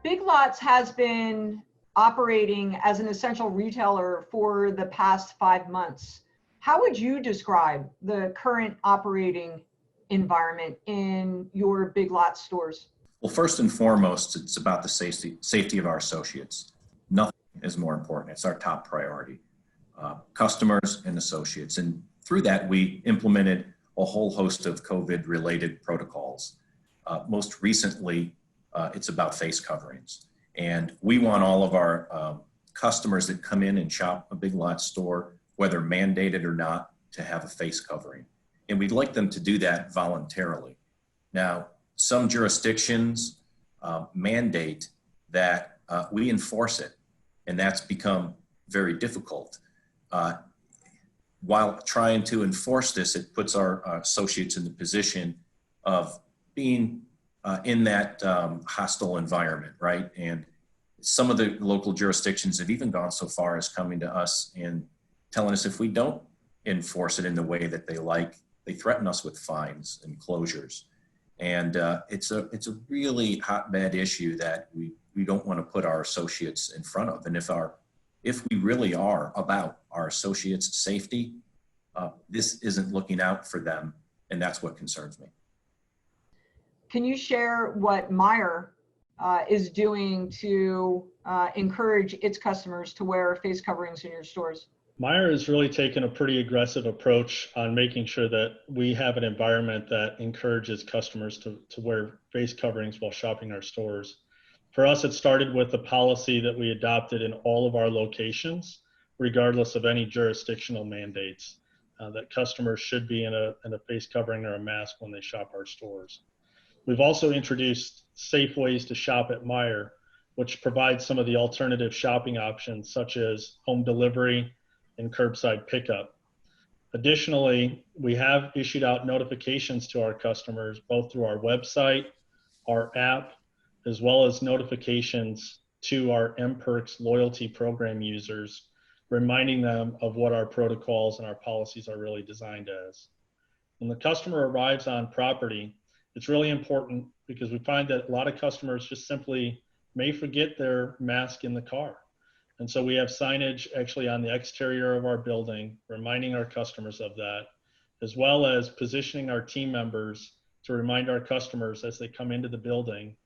Big Lots has been operating as an essential retailer for the past 5 months. How would you describe the current operating environment in your Big Lots stores? Well, first and foremost, it's about the safety of our associates. Nothing is more important. It's our top priority. Customers and associates. And through that, we implemented a whole host of COVID-related protocols. Most recently, it's about face coverings. And we want all of our customers that come in and shop a Big Lots store, whether mandated or not, to have a face covering. And we'd like them to do that voluntarily. Now, some jurisdictions mandate that we enforce it, and that's become very difficult. While trying to enforce this, it puts our associates in the position of being in that hostile environment, right? And some of the local jurisdictions have even gone so far as coming to us and telling us if we don't enforce it in the way that they like, they threaten us with fines and closures. And it's a really hotbed issue that we don't want to put our associates in front of. And if we really are about our associates' safety, this isn't looking out for them, and that's what concerns me. Can you share what Meijer is doing to encourage its customers to wear face coverings in your stores? Meijer has really taken a pretty aggressive approach on making sure that we have an environment that encourages customers to wear face coverings while shopping our stores. For us, it started with a policy that we adopted in all of our locations, regardless of any jurisdictional mandates, that customers should be in a face covering or a mask when they shop our stores. We've also introduced safe ways to shop at Meijer, which provides some of the alternative shopping options, such as home delivery and curbside pickup. Additionally, we have issued out notifications to our customers, both through our website, our app, as well as notifications to our mPerks loyalty program users, reminding them of what our protocols and our policies are really designed as. When the customer arrives on property, it's really important because we find that a lot of customers just simply may forget their mask in the car. And so we have signage actually on the exterior of our building, reminding our customers of that, as well as positioning our team members to remind our customers as they come into the building.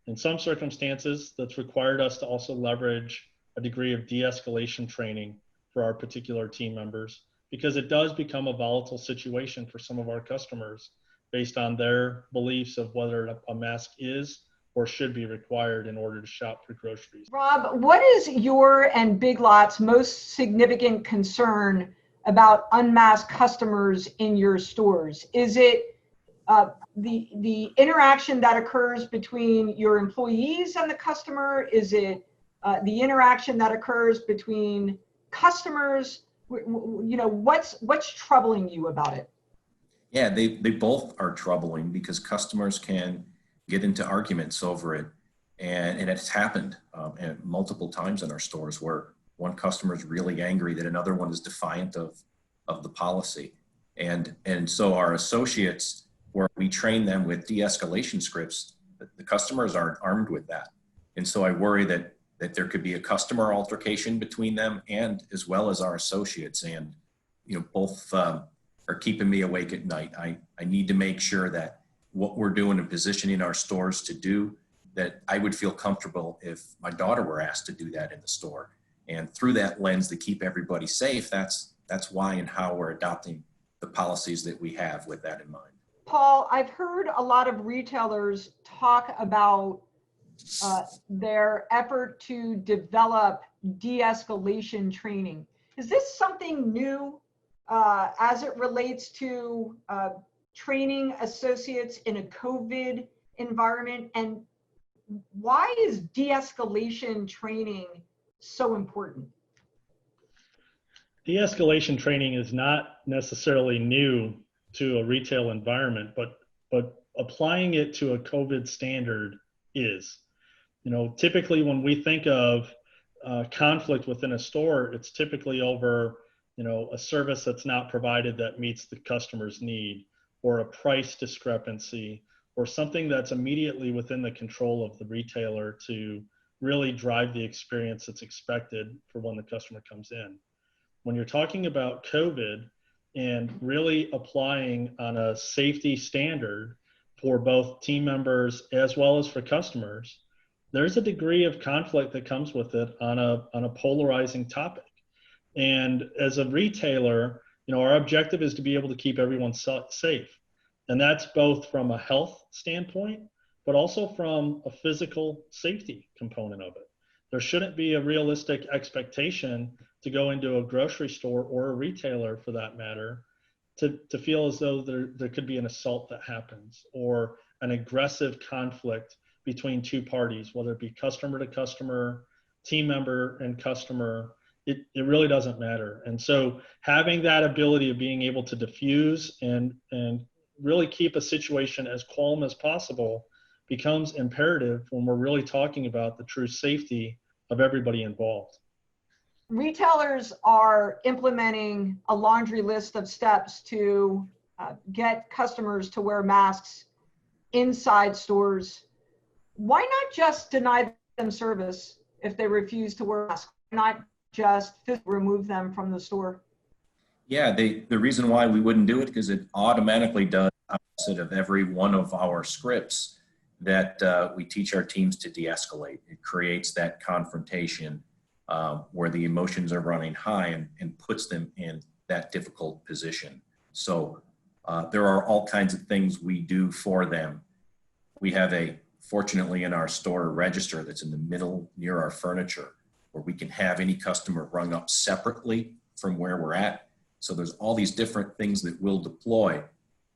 In some circumstances, that's required us to also leverage a degree of de-escalation training for our particular team members, because it does become a volatile situation for some of our customers based on their beliefs of whether a mask is or should be required in order to shop for groceries. Rob, what is your and Big Lots' most significant concern about unmasked customers in your stores? Is it the interaction that occurs between your employees and the customer? Is it the interaction that occurs between customers? You know, what's troubling you about it? Yeah, they both are troubling because customers can get into arguments over it. And it's happened multiple times in our stores where one customer is really angry that another one is defiant of the policy. And so our associates, where we train them with de-escalation scripts, the customers aren't armed with that. And so I worry that there could be a customer altercation between them and as well as our associates. And, you know, both are keeping me awake at night. I need to make sure that what we're doing and positioning our stores to do, that I would feel comfortable if my daughter were asked to do that in the store. And through that lens to keep everybody safe, that's why and how we're adopting the policies that we have with that in mind. Paul, I've heard a lot of retailers talk about their effort to develop de-escalation training. Is this something new as it relates to training associates in a COVID environment? And why is de-escalation training so important? De-escalation training is not necessarily new to a retail environment, but applying it to a COVID standard is. You know, typically when we think of conflict within a store, it's typically over, you know, a service that's not provided that meets the customer's need, or a price discrepancy, or something that's immediately within the control of the retailer to really drive the experience that's expected for when the customer comes in. When you're talking about COVID and really applying on a safety standard for both team members as well as for customers, there's a degree of conflict that comes with it on a polarizing topic. And as a retailer, our objective is to be able to keep everyone safe. And that's both from a health standpoint, but also from a physical safety component of it. There shouldn't be a realistic expectation to go into a grocery store or a retailer for that matter to feel as though there could be an assault that happens or an aggressive conflict between two parties, whether it be customer to customer, team member and customer. It really doesn't matter. And so having that ability of being able to diffuse and really keep a situation as calm as possible becomes imperative when we're really talking about the true safety of everybody involved. Retailers are implementing a laundry list of steps to get customers to wear masks inside stores. Why not just deny them service if they refuse to wear masks? Not just remove them from the store? Yeah, the reason why we wouldn't do it because it automatically does opposite of every one of our scripts that we teach our teams to de-escalate. It creates that confrontation where the emotions are running high and puts them in that difficult position. So there are all kinds of things we do for them. We have fortunately in our store, a register that's in the middle near our furniture where we can have any customer rung up separately from where we're at. So there's all these different things that we'll deploy,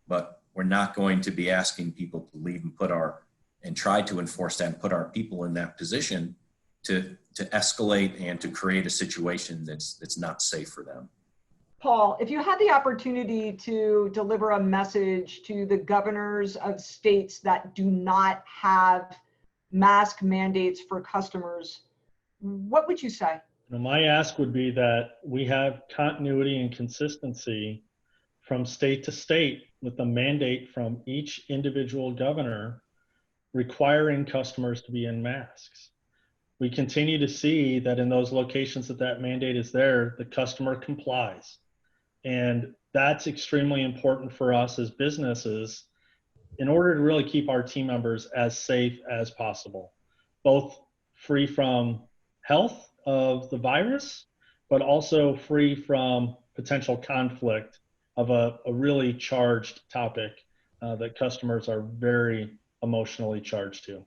but we're not going to be asking people to leave and try to enforce that and put our people in that position to escalate and to create a situation that's not safe for them. Paul, if you had the opportunity to deliver a message to the governors of states that do not have mask mandates for customers, what would you say? My ask would be that we have continuity and consistency from state to state with a mandate from each individual governor requiring customers to be in masks. We continue to see that in those locations that mandate is there, the customer complies. And that's extremely important for us as businesses in order to really keep our team members as safe as possible, both free from health of the virus, but also free from potential conflict of a really charged topic that customers are very emotionally charged to.